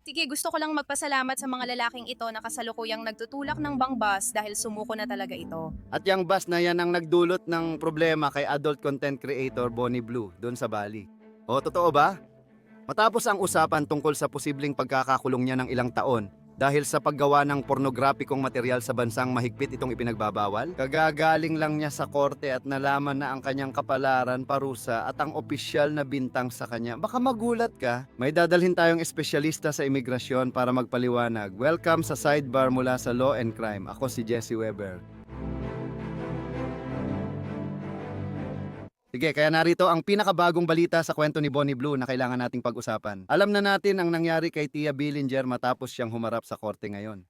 Sige, gusto ko lang magpasalamat sa mga lalaking ito na kasalukuyang nagtutulak ng bangbas dahil sumuko na talaga ito. At yung bus na yan ang nagdulot ng problema kay adult content creator Bonnie Blue doon sa Bali. O, totoo ba? Matapos ang usapan tungkol sa posibleng pagkakakulong niya ng ilang taon dahil sa paggawa ng pornograpikong material sa bansang mahigpit itong ipinagbabawal, kagagaling lang niya sa korte at nalaman na ang kanyang kapalaran, parusa at ang opisyal na bintang sa kanya. Baka magulat ka, may dadalhin tayong espesyalista sa imigrasyon para magpaliwanag. Welcome sa Sidebar mula sa Law and Crime. Ako si Jesse Weber. Sige, kaya narito ang pinakabagong balita sa kwento ni Bonnie Blue na kailangan nating pag-usapan. Alam na natin ang nangyari kay Tia Billinger matapos siyang humarap sa korte ngayon.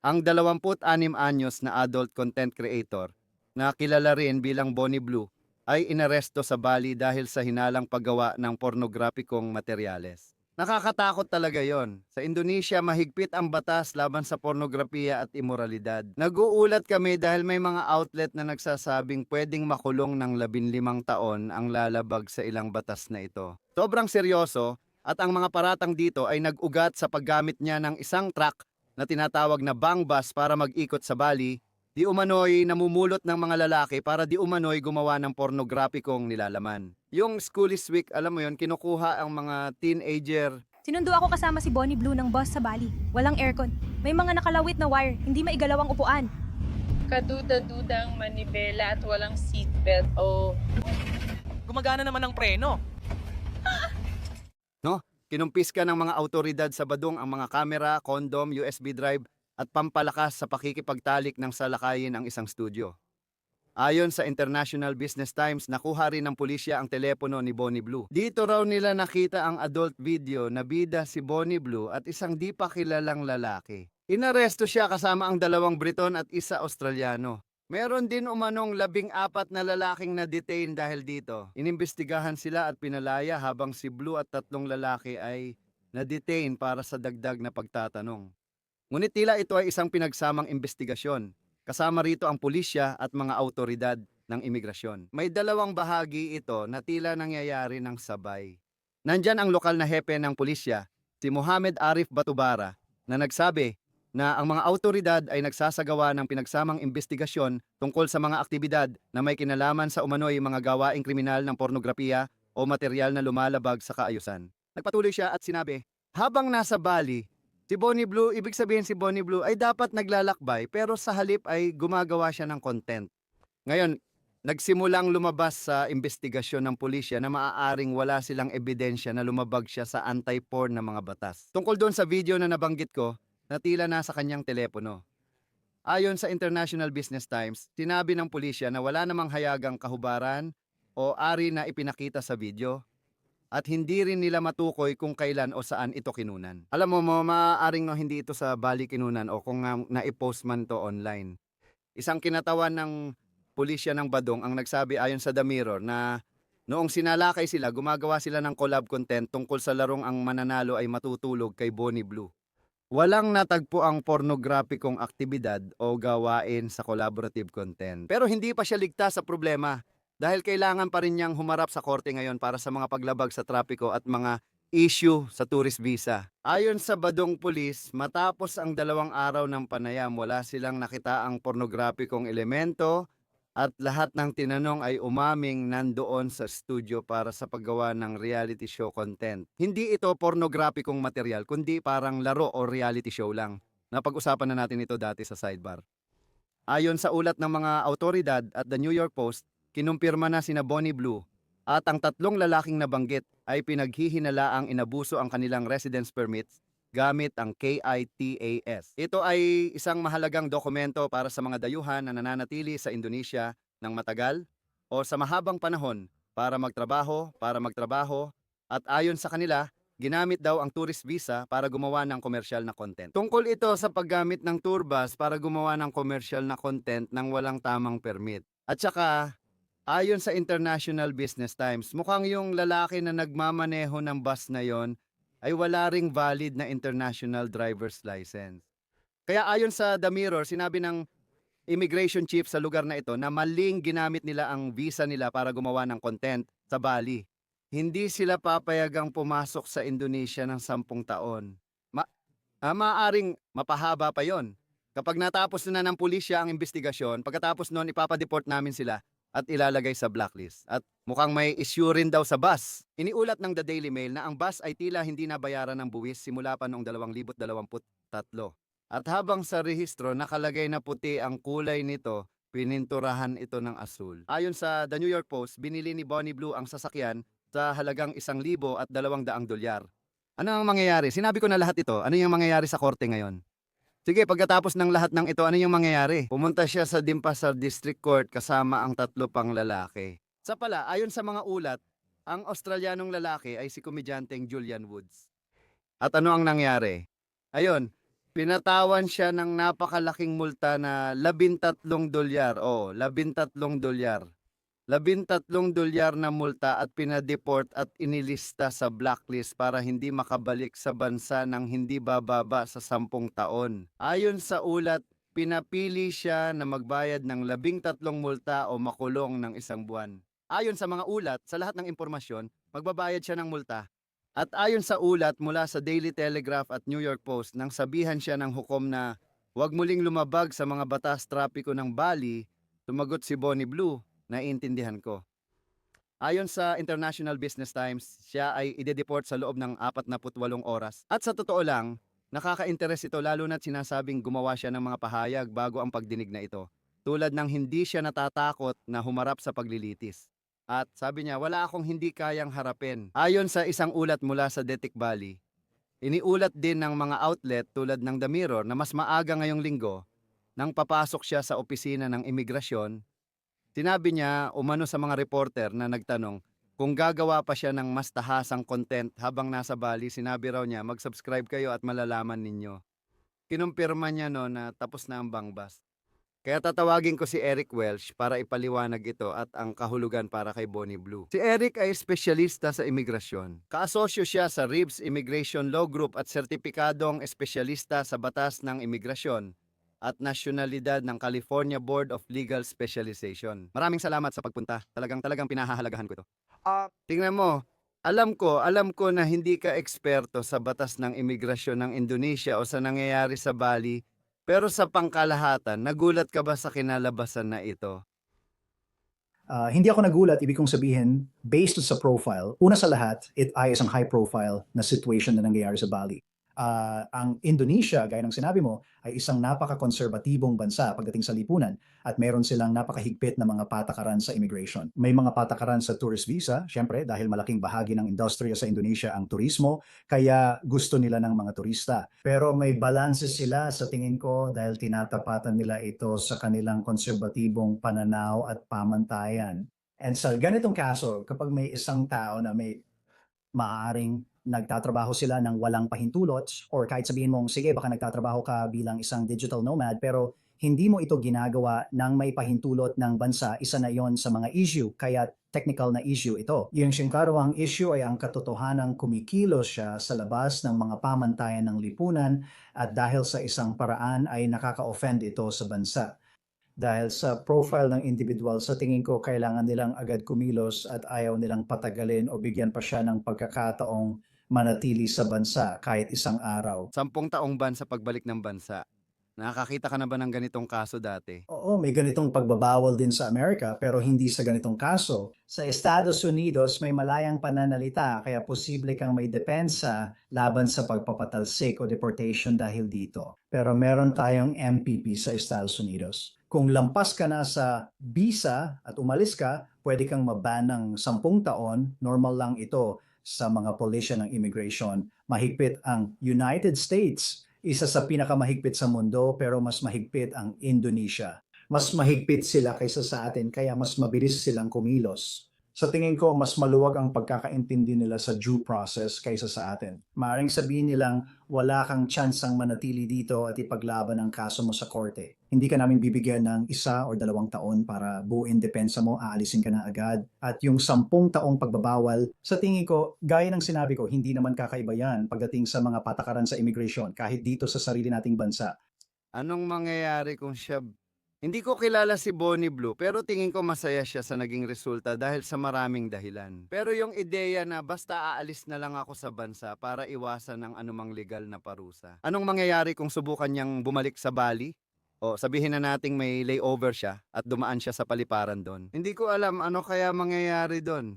Ang 26 anyos na adult content creator na kilala rin bilang Bonnie Blue ay inaresto sa Bali dahil sa hinalang paggawa ng pornograpikong materyales. Nakakatakot talaga yon. Sa Indonesia, mahigpit ang batas laban sa pornografiya at imoralidad. Naguulat kami dahil may mga outlet na nagsasabing pwedeng makulong ng 15 taon ang lalabag sa ilang batas na ito. Sobrang seryoso at ang mga paratang dito ay nag-ugat sa paggamit niya ng isang truck na tinatawag na bang bus para mag-ikot sa Bali, di umano'y namumulot ng mga lalaki para di umano'y gumawa ng pornograpikong nilalaman. Yung School is Week, alam mo yon, kinukuha ang mga teenager. Sinundo ako kasama si Bonnie Blue ng bus sa Bali. Walang aircon. May mga nakalawit na wire, hindi maigalaw ang upuan. Kaduda-dudang manibela at walang seatbelt o Gumagana naman ang preno. No? Kinumpis ka ng mga autoridad sa Badong ang mga kamera, kondom, USB drive at pampalakas sa pakikipagtalik ng salakayin ang isang studio. Ayon sa International Business Times, nakuha rin ng pulisya ang telepono ni Bonnie Blue. Dito raw nila nakita ang adult video na bida si Bonnie Blue at isang di pa kilalang lalaki. Inaresto siya kasama ang 2 Briton at 1 Australiano. Meron din umanong 14 na lalaking na-detain dahil dito. Inimbestigahan sila at pinalaya habang si Blue at 3 lalaki ay na-detain para sa dagdag na pagtatanong. Ngunit tila ito ay isang pinagsamang investigasyon. Kasama rito ang pulisya at mga autoridad ng imigrasyon. May 2 bahagi ito na tila nangyayari ng sabay. Nandyan ang lokal na hepe ng pulisya, si Mohamed Arif Batubara, na nagsabi na ang mga autoridad ay nagsasagawa ng pinagsamang investigasyon tungkol sa mga aktibidad na may kinalaman sa umano'y mga gawaing kriminal ng pornografiya o material na lumalabag sa kaayusan. Nagpatuloy siya at sinabi, habang nasa Bali, si Bonnie Blue, ibig sabihin si Bonnie Blue ay dapat naglalakbay pero sa halip ay gumagawa siya ng content. Ngayon, nagsimulang lumabas sa investigasyon ng pulisya na maaaring wala silang ebidensya na lumabag siya sa anti-porn na mga batas. Tungkol doon sa video na nabanggit ko, na tila nasa kanyang telepono. Ayon sa International Business Times, sinabi ng pulisya na wala namang hayagang kahubaran o ari na ipinakita sa video at hindi rin nila matukoy kung kailan o saan ito kinunan. Alam mo, maaaring no, hindi ito sa Bali kinunan o kung na-post man to online. Isang kinatawan ng pulisya ng Badong ang nagsabi ayon sa The Mirror na noong sinalakay sila, gumagawa sila ng collab content tungkol sa larong ang mananalo ay matutulog kay Bonnie Blue. Walang natagpo ang pornograpikong aktibidad o gawain sa collaborative content. Pero hindi pa siya ligtas sa problema dahil kailangan pa rin niyang humarap sa korte ngayon para sa mga paglabag sa trapiko at mga issue sa tourist visa. Ayon sa Badong Police, matapos ang 2 araw ng panayam, wala silang nakitaang pornograpikong elemento at lahat ng tinanong ay umaming nandoon sa studio para sa paggawa ng reality show content. Hindi ito pornograpikong material, kundi parang laro o reality show lang. Napag-usapan na natin ito dati sa sidebar. Ayon sa ulat ng mga autoridad at The New York Post, kinumpirma na sina Bonnie Blue at ang 3 lalaking nabanggit ay pinaghihinalaang inabuso ang kanilang residence permits gamit ang KITAS. Ito ay isang mahalagang dokumento para sa mga dayuhan na nananatili sa Indonesia ng matagal o sa mahabang panahon para magtrabaho at ayon sa kanila, ginamit daw ang tourist visa para gumawa ng komersyal na content. Tungkol ito sa paggamit ng tour bus para gumawa ng komersyal na content ng walang tamang permit. At saka, ayon sa International Business Times, mukhang yung lalaki na nagmamaneho ng bus na yon ay wala ring valid na international driver's license. Kaya ayon sa The Mirror, sinabi ng immigration chief sa lugar na ito na maling ginamit nila ang visa nila para gumawa ng content sa Bali. Hindi sila papayagang pumasok sa Indonesia ng 10 taon. Maaaring mapahaba pa yon. Kapag natapos na ng pulisya ang investigasyon, pagkatapos noon ipapadeport namin sila at ilalagay sa blacklist. At mukhang may issue rin daw sa bus. Iniulat ng The Daily Mail na ang bus ay tila hindi nabayaran ng buwis simula pa noong 2023. At habang sa rehistro nakalagay na puti ang kulay nito, pininturahan ito ng asul. Ayon sa The New York Post, binili ni Bonnie Blue ang sasakyan sa halagang $1,200. Ano ang mangyayari? Sinabi ko na lahat ito. Ano yung mangyayari sa korte ngayon? Sige, pagkatapos ng lahat ng ito, ano yung mangyayari? Pumunta siya sa Denpasar District Court kasama ang 3 pang lalaki. Sa pala, ayon sa mga ulat, ang Australianong lalaki ay si komedyanteng Julian Woods. At ano ang nangyari? Ayun, pinatawan siya ng napakalaking multa na $13. Oo, $13. $13 na multa at pinadeport at inilista sa blacklist para hindi makabalik sa bansa ng hindi bababa sa 10 taon. Ayon sa ulat, pinapili siya na magbayad ng 13 multa o makulong ng 1 buwan. Ayon sa mga ulat, sa lahat ng impormasyon, magbabayad siya ng multa. At ayon sa ulat mula sa Daily Telegraph at New York Post, nang sabihan siya ng hukom na huwag muling lumabag sa mga batas trapiko ng Bali, sumagot si Bonnie Blue, naiintindihan ko. Ayon sa International Business Times, siya ay ide-deport sa loob ng 48 oras. At sa totoo lang, nakaka-interes ito lalo na't sinasabing gumawa siya ng mga pahayag bago ang pagdinig na ito. Tulad ng hindi siya natatakot na humarap sa paglilitis. At sabi niya, wala akong hindi kayang harapin. Ayon sa isang ulat mula sa Detik Bali, iniulat din ng mga outlet tulad ng The Mirror na mas maaga ngayong linggo, nang papasok siya sa opisina ng imigrasyon, sinabi niya umano sa mga reporter na nagtanong kung gagawa pa siya ng mas tahasang content habang nasa Bali. Sinabi raw niya, mag-subscribe kayo at malalaman ninyo. Kinumpirma niya no na tapos na ang bangbas. Kaya tatawagin ko si Eric Welsh para ipaliwanag ito at ang kahulugan para kay Bonnie Blue. Si Eric ay espesyalista sa imigrasyon. Kaasosyo siya sa RIBS Immigration Law Group at sertipikadong espesyalista sa batas ng imigrasyon at nasyonalidad ng California Board of Legal Specialization. Maraming salamat sa pagpunta. Talagang pinahahalagahan ko ito. Tingnan mo, alam ko na hindi ka eksperto sa batas ng imigrasyon ng Indonesia o sa nangyayari sa Bali, pero sa pangkalahatan, nagulat ka ba sa kinalabasan na ito? Hindi ako nagulat, ibig kong sabihin, based sa profile, una sa lahat, it ay isang high profile na situation na nangyayari sa Bali. Ang Indonesia, gaya ng sinabi mo, ay isang napaka-konserbatibong bansa pagdating sa lipunan at meron silang napakahigpit na mga patakaran sa immigration. May mga patakaran sa tourist visa, syempre dahil malaking bahagi ng industriya sa Indonesia ang turismo, kaya gusto nila ng mga turista. Pero may balanse sila sa tingin ko dahil tinatapatan nila ito sa kanilang konserbatibong pananaw at pamantayan. And sa ganitong kaso, kapag may isang tao na may maaaring nagtatrabaho sila ng walang pahintulot or kahit sabihin mong sige baka nagtatrabaho ka bilang isang digital nomad pero hindi mo ito ginagawa ng may pahintulot ng bansa, isa na yon sa mga issue kaya technical na issue ito. Yung siyangkarawang issue ay ang katotohanang kumikilos siya sa labas ng mga pamantayan ng lipunan at dahil sa isang paraan ay nakaka-offend ito sa bansa. Dahil sa profile ng individual, sa tingin ko kailangan nilang agad kumilos at ayaw nilang patagalin o bigyan pa siya ng pagkakataong manatili sa bansa kahit isang araw. 10 taong ban sa pagbalik ng bansa. Nakakita ka na ba ng ganitong kaso dati? Oo, may ganitong pagbabawal din sa Amerika pero hindi sa ganitong kaso. Sa Estados Unidos may malayang pananalita kaya posible kang may depensa laban sa pagpapatalsik o deportation dahil dito. Pero meron tayong MPP sa Estados Unidos. Kung lampas ka na sa visa at umalis ka, pwede kang maban ng 10 taon. Normal lang ito sa mga pulisya ng immigration. Mahigpit ang United States. Isa sa pinakamahigpit sa mundo pero mas mahigpit ang Indonesia. Mas mahigpit sila kaysa sa atin kaya mas mabilis silang kumilos. Sa tingin ko, mas maluwag ang pagkakaintindi nila sa due process kaysa sa atin. Maaring sabihin nilang wala kang tsansang manatili dito at ipaglaban ang kaso mo sa korte. Hindi ka namin bibigyan ng 1 o 2 taon para buuin depensa mo, aalisin ka na agad. At yung 10 taong pagbabawal, sa tingin ko, gaya ng sinabi ko, hindi naman kakaiba yan pagdating sa mga patakaran sa immigration kahit dito sa sarili nating bansa. Anong mangyayari kung siya Hindi ko kilala si Bonnie Blue pero tingin ko masaya siya sa naging resulta dahil sa maraming dahilan. Pero yung ideya na basta aalis na lang ako sa bansa para iwasan ng anumang legal na parusa. Anong mangyayari kung subukan niyang bumalik sa Bali? O sabihin na nating may layover siya at dumaan siya sa paliparan doon. Hindi ko alam ano kaya mangyayari doon.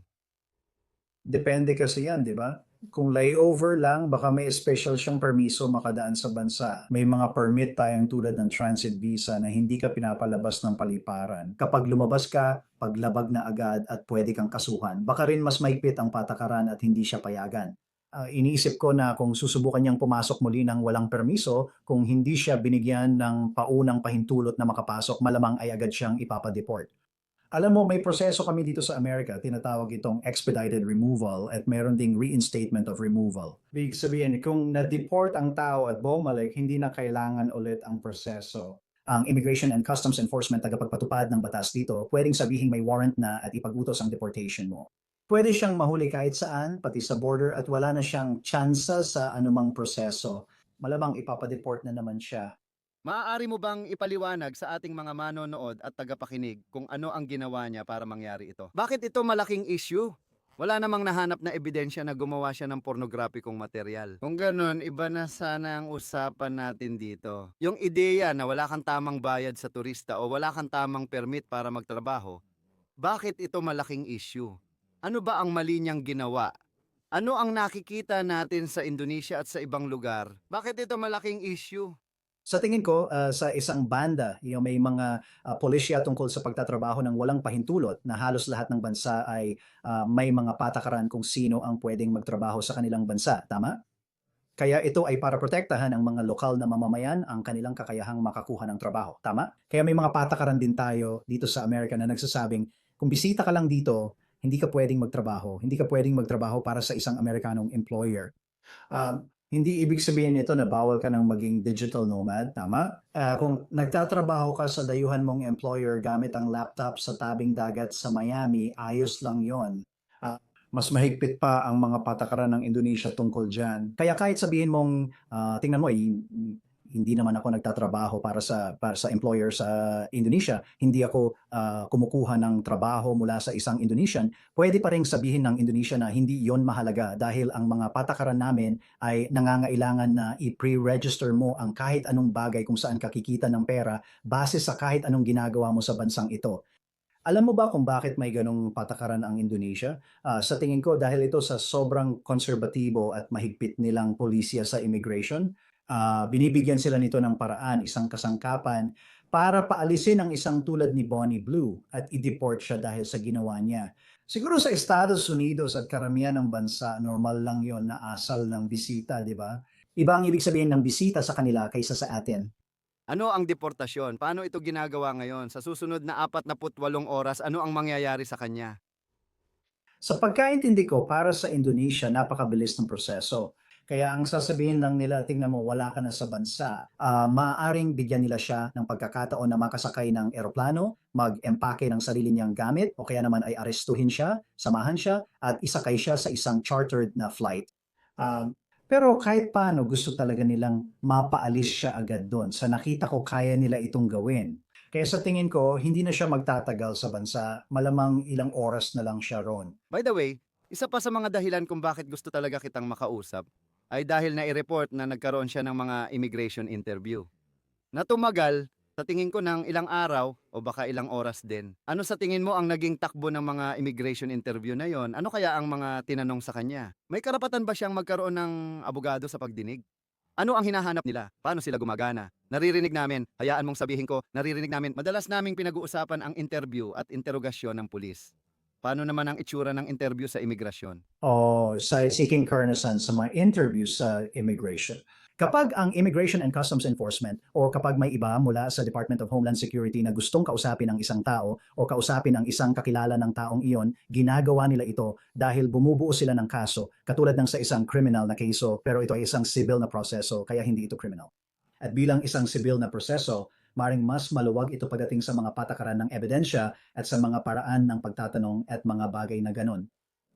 Depende kasi yan, di ba? Kung layover lang, baka may special siyang permiso makadaan sa bansa. May mga permit tayong tulad ng transit visa na hindi ka pinapalabas ng paliparan. Kapag lumabas ka, paglabag na agad at pwede kang kasuhan. Baka rin mas maigpit ang patakaran at hindi siya payagan. Iniisip ko na kung susubukan niyang pumasok muli ng walang permiso, kung hindi siya binigyan ng paunang pahintulot na makapasok, malamang ay agad siyang ipapadeport. Alam mo, may proseso kami dito sa Amerika, tinatawag itong expedited removal at meron ding reinstatement of removal. Big sabihin, kung na-deport ang tao at bumalik, hindi na kailangan ulit ang proseso. Ang Immigration and Customs Enforcement tagapagpatupad ng batas dito, pwedeng sabihin may warrant na at ipag-utos ang deportation mo. Pwede siyang mahuli kahit saan, pati sa border at wala na siyang tsansa sa anumang proseso. Malamang ipapadeport na naman siya. Maaari mo bang ipaliwanag sa ating mga manonood at tagapakinig kung ano ang ginawa niya para mangyari ito? Bakit ito malaking issue? Wala namang nahanap na ebidensya na gumawa siya ng pornograpikong material. Kung ganun, iba na sana ang usapan natin dito. Yung ideya na wala kang tamang bayad sa turista o wala kang tamang permit para magtrabaho, bakit ito malaking issue? Ano ba ang mali niyang ginawa? Ano ang nakikita natin sa Indonesia at sa ibang lugar? Bakit ito malaking issue? Sa tingin ko, sa isang banda, yung may mga pulisya tungkol sa pagtatrabaho ng walang pahintulot na halos lahat ng bansa ay may mga patakaran kung sino ang pwedeng magtrabaho sa kanilang bansa. Tama? Kaya ito ay para protektahan ang mga lokal na mamamayan ang kanilang kakayahang makakuha ng trabaho. Tama? Kaya may mga patakaran din tayo dito sa Amerika na nagsasabing, kung bisita ka lang dito, hindi ka pwedeng magtrabaho. Hindi ka pwedeng magtrabaho para sa isang Amerikanong employer. Hindi ibig sabihin nito na bawal ka ng maging digital nomad, tama? Kung nagtatrabaho ka sa dayuhan mong employer gamit ang laptop sa tabing dagat sa Miami, ayos lang yon. Mas mahigpit pa ang mga patakaran ng Indonesia tungkol dyan. Kaya kahit sabihin mong, tingnan mo, hindi naman ako nagtatrabaho para sa employer sa Indonesia. Hindi ako kumukuha ng trabaho mula sa isang Indonesian. Pwede pa rin sabihin ng Indonesia na hindi yon mahalaga dahil ang mga patakaran namin ay nangangailangan na i-pre-register mo ang kahit anong bagay kung saan kakikita ng pera base sa kahit anong ginagawa mo sa bansang ito. Alam mo ba kung bakit may ganong patakaran ang Indonesia? Sa tingin ko dahil ito sa sobrang konserbatibo at mahigpit nilang pulisya sa immigration. Binibigyan sila nito ng paraan, isang kasangkapan para paalisin ang isang tulad ni Bonnie Blue at i-deport siya dahil sa ginawa niya. Siguro sa Estados Unidos at karamihan ng bansa, normal lang yon na asal ng bisita, di ba? Iba ang ibig sabihin ng bisita sa kanila kaysa sa atin. Ano ang deportasyon? Paano ito ginagawa ngayon? Sa susunod na 48 oras, ano ang mangyayari sa kanya? Sa pagkaintindi ko, para sa Indonesia, napakabilis ng proseso. Kaya ang sasabihin lang nila, tingnan mo, wala ka na sa bansa. Maaaring bigyan nila siya ng pagkakataon na makasakay ng eroplano, mag-empake ng sarili niyang gamit, o kaya naman ay arestuhin siya, samahan siya, at isakay siya sa isang chartered na flight. Pero kahit paano, gusto talaga nilang mapaalis siya agad doon. Sa nakita ko, kaya nila itong gawin. Kaya sa tingin ko, hindi na siya magtatagal sa bansa. Malamang ilang oras na lang siya roon. By the way, isa pa sa mga dahilan kung bakit gusto talaga kitang makausap ay dahil na-i-report na nagkaroon siya ng mga immigration interview. Na tumagal, sa tingin ko ng ilang araw o baka ilang oras din. Ano sa tingin mo ang naging takbo ng mga immigration interview na yon? Ano kaya ang mga tinanong sa kanya? May karapatan ba siyang magkaroon ng abogado sa pagdinig? Ano ang hinahanap nila? Paano sila gumagana? Naririnig namin, hayaan mong sabihin ko, naririnig namin, madalas naming pinag-uusapan ang interview at interogasyon ng pulis. Paano naman ang itsura ng interview sa imigrasyon? Sa seeking clearance sa mga interviews sa immigration. Kapag ang Immigration and Customs Enforcement o kapag may iba mula sa Department of Homeland Security na gustong kausapin ang isang tao o kausapin ang isang kakilala ng taong iyon, ginagawa nila ito dahil bumubuo sila ng kaso katulad ng sa isang criminal na kaso pero ito ay isang civil na proseso kaya hindi ito criminal. At bilang isang civil na proseso, maring mas maluwag ito pagdating sa mga patakaran ng ebidensya at sa mga paraan ng pagtatanong at mga bagay na ganon.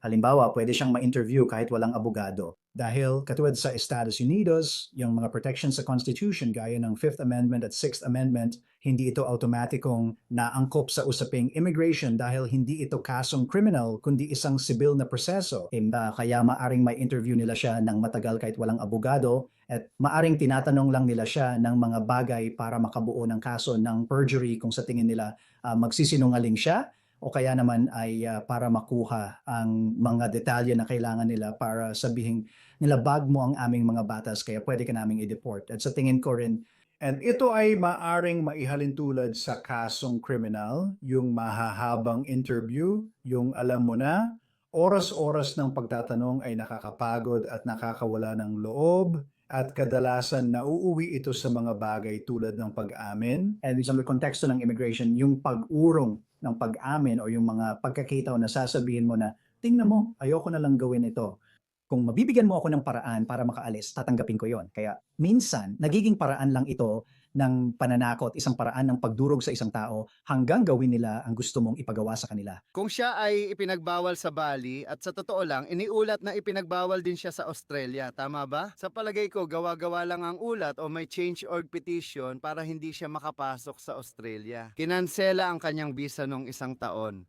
Halimbawa, pwede siyang ma-interview kahit walang abogado. Dahil katulad sa Estados Unidos, yung mga protections sa Constitution gaya ng Fifth Amendment at Sixth Amendment, hindi ito automatikong naangkop sa usaping immigration dahil hindi ito kasong criminal kundi isang civil na proseso. Kaya maaring may interview nila siya ng matagal kahit walang abogado at maaring tinatanong lang nila siya ng mga bagay para makabuo ng kaso ng perjury kung sa tingin nila magsisinungaling siya o kaya naman ay para makuha ang mga detalye na kailangan nila para sabihin nilabag mo ang aming mga batas kaya pwede ka naming i-deport. At sa tingin ko rin, and ito ay maaring maihalintulad sa kasong kriminal, yung mahahabang interview, yung alam mo na, oras-oras ng pagtatanong ay nakakapagod at nakakawala ng loob, at kadalasan nauuwi ito sa mga bagay tulad ng pag-amin. And sa konteksto ng immigration, yung pag-urong ng pag-amin o yung mga pagkakitaw na sasabihin mo na, tingnan mo, ayoko na lang gawin ito. Kung mabibigyan mo ako ng paraan para makaalis, tatanggapin ko yon. Kaya minsan, nagiging paraan lang ito ng pananakot, isang paraan ng pagdurog sa isang tao hanggang gawin nila ang gusto mong ipagawa sa kanila. Kung siya ay ipinagbawal sa Bali at sa totoo lang, iniulat na ipinagbawal din siya sa Australia, tama ba? Sa palagay ko, gawa-gawa lang ang ulat o may change org petition para hindi siya makapasok sa Australia. Kinansela ang kanyang visa nung 1 taon.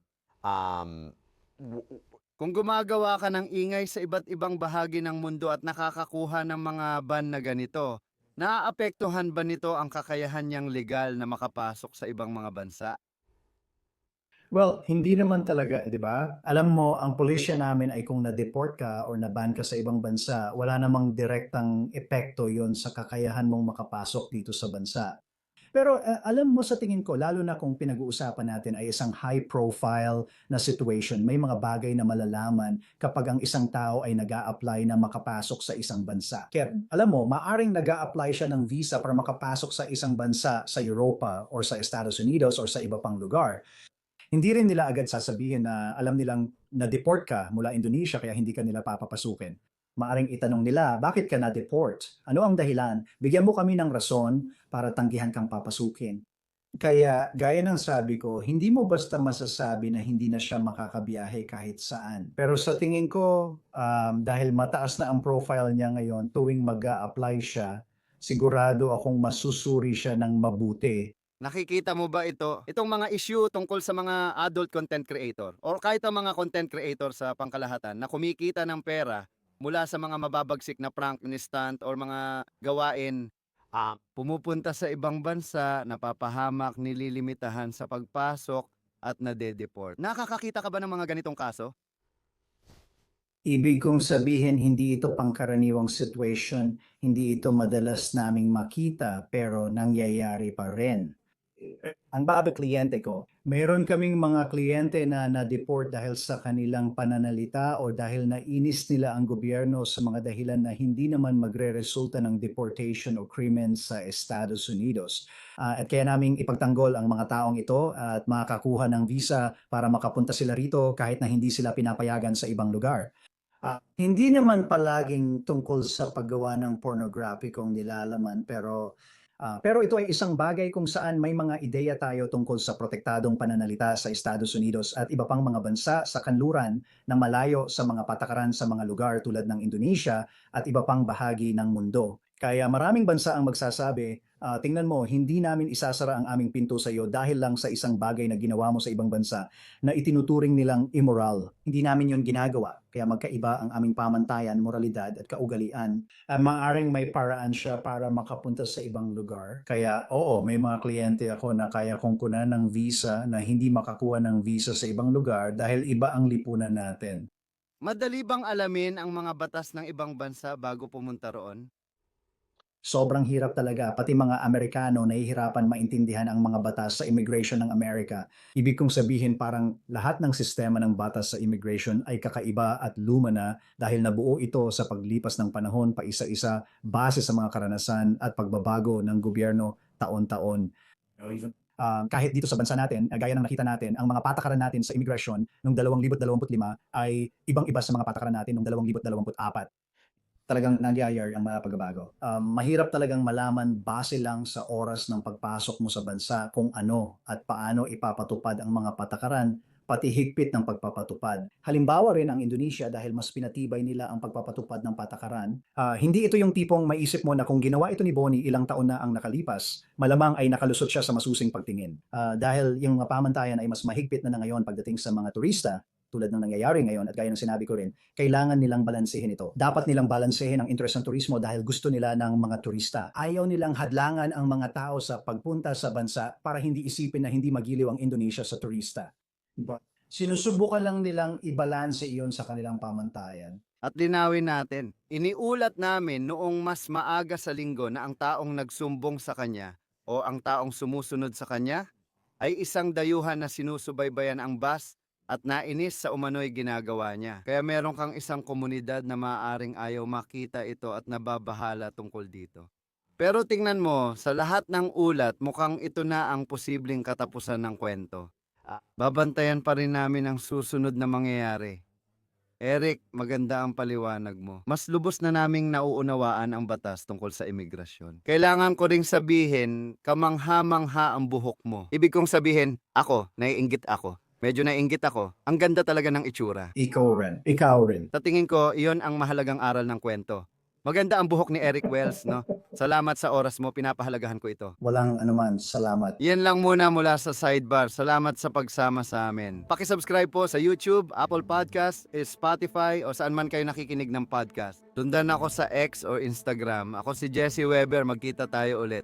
Kung gumagawa ka ng ingay sa iba't ibang bahagi ng mundo at nakakakuha ng mga ban na ganito, naaapektuhan ba nito ang kakayahan niyang legal na makapasok sa ibang mga bansa? Well, hindi naman talaga, di ba? Alam mo, ang pulisya namin ay kung na-deport ka or na-ban ka sa ibang bansa, wala namang direktang epekto yon sa kakayahan mong makapasok dito sa bansa. Pero alam mo sa tingin ko, lalo na kung pinag-uusapan natin ay isang high-profile na situation, may mga bagay na malalaman kapag ang isang tao ay nag-a-apply na makapasok sa isang bansa. Kaya alam mo, maaring nag-a-apply siya ng visa para makapasok sa isang bansa sa Europa or sa Estados Unidos or sa iba pang lugar. Hindi rin nila agad sasabihin na alam nilang na-deport ka mula Indonesia kaya hindi ka nila papapasukin. Maaring itanong nila, bakit ka na-deport? Ano ang dahilan? Bigyan mo kami ng rason para tanggihan kang papasukin. Kaya, gaya ng sabi ko, hindi mo basta masasabi na hindi na siya makakabiyahe kahit saan. Pero sa tingin ko, dahil mataas na ang profile niya ngayon, tuwing mag-a-apply siya, sigurado akong masusuri siya ng mabuti. Nakikita mo ba ito? Itong mga issue tungkol sa mga adult content creator or kahit ang mga content creator sa pangkalahatan na kumikita ng pera mula sa mga mababagsik na prank ni stunt or mga gawain, pumupunta sa ibang bansa, napapahamak, nililimitahan sa pagpasok at nade-deport. Nakakakita ka ba ng mga ganitong kaso? Ibig kong sabihin, hindi ito pangkaraniwang situation, hindi ito madalas naming makita, pero nangyayari pa rin. Ang baba kliyente ko, mayroon kaming mga kliyente na na-deport dahil sa kanilang pananalita o dahil nainis nila ang gobyerno sa mga dahilan na hindi naman magre-resulta ng deportation o krimen sa Estados Unidos. At kaya naming ipagtanggol ang mga taong ito at makakuha ng visa para makapunta sila rito kahit na hindi sila pinapayagan sa ibang lugar. Hindi naman palaging tungkol sa paggawa ng pornograpikong nilalaman pero ito ay isang bagay kung saan may mga ideya tayo tungkol sa protektadong pananalita sa Estados Unidos at iba pang mga bansa sa kanluran na malayo sa mga patakaran sa mga lugar tulad ng Indonesia at iba pang bahagi ng mundo. Kaya maraming bansa ang magsasabi, tingnan mo, hindi namin isasara ang aming pinto sa iyo dahil lang sa isang bagay na ginawa mo sa ibang bansa na itinuturing nilang immoral. Hindi namin yon ginagawa. Kaya magkaiba ang aming pamantayan, moralidad at kaugalian. Maaring may paraan siya para makapunta sa ibang lugar. Kaya oo, may mga kliyente ako na kaya kong kunan ng visa na hindi makakuha ng visa sa ibang lugar dahil iba ang lipunan natin. Madali bang alamin ang mga batas ng ibang bansa bago pumunta roon? Sobrang hirap talaga. Pati mga Amerikano nahihirapan maintindihan ang mga batas sa immigration ng Amerika. Ibig kong sabihin parang lahat ng sistema ng batas sa immigration ay kakaiba at luma na dahil nabuo ito sa paglipas ng panahon pa isa-isa base sa mga karanasan at pagbabago ng gobyerno taon-taon. Kahit dito sa bansa natin, gaya ng nakita natin, ang mga patakaran natin sa immigration noong 2025 ay ibang-iba sa mga patakaran natin noong 2024. Talagang nangyayari ang mga pagbabago. Mahirap talagang malaman base lang sa oras ng pagpasok mo sa bansa kung ano at paano ipapatupad ang mga patakaran pati higpit ng pagpapatupad. Halimbawa rin ang Indonesia dahil mas pinatibay nila ang pagpapatupad ng patakaran. Hindi ito yung tipong maisip mo na kung ginawa ito ni Bonnie ilang taon na ang nakalipas, malamang ay nakalusot siya sa masusing pagtingin. Dahil yung mga pamantayan ay mas mahigpit na ngayon pagdating sa mga turista, tulad ng nangyayari ngayon at gaya ng sinabi ko rin, kailangan nilang balansehin ito. Dapat nilang balansehin ang interest ng turismo dahil gusto nila ng mga turista. Ayaw nilang hadlangan ang mga tao sa pagpunta sa bansa para hindi isipin na hindi magiliw ang Indonesia sa turista. But sinusubukan lang nilang ibalanse iyon sa kanilang pamantayan. At linawin natin, iniulat namin noong mas maaga sa linggo na ang taong nagsumbong sa kanya o ang taong sumusunod sa kanya ay isang dayuhan na sinusubaybayan ang bus at nainis sa umano'y ginagawa niya. Kaya meron kang isang komunidad na maaaring ayaw makita ito at nababahala tungkol dito. Pero tingnan mo, sa lahat ng ulat, mukhang ito na ang posibleng katapusan ng kwento. Babantayan pa rin namin ang susunod na mangyayari. Eric, maganda ang paliwanag mo. Mas lubos na naming nauunawaan ang batas tungkol sa imigrasyon. Kailangan ko ring sabihin, kamangha-mangha ang buhok mo. Ibig kong sabihin, naiinggit ako. Medyo naiinggit ako. Ang ganda talaga ng itsura. Ikaw rin. Sa tingin ko, iyon ang mahalagang aral ng kwento. Maganda ang buhok ni Eric Wells, no? Salamat sa oras mo, pinapahalagahan ko ito. Walang anuman, salamat. Yan lang muna mula sa Sidebar. Salamat sa pagsama sa amin. Pakisubscribe po sa YouTube, Apple Podcast, Spotify o saan man kayo nakikinig ng podcast. Tundan ako sa X o Instagram. Ako si Jesse Weber. Magkita tayo ulit.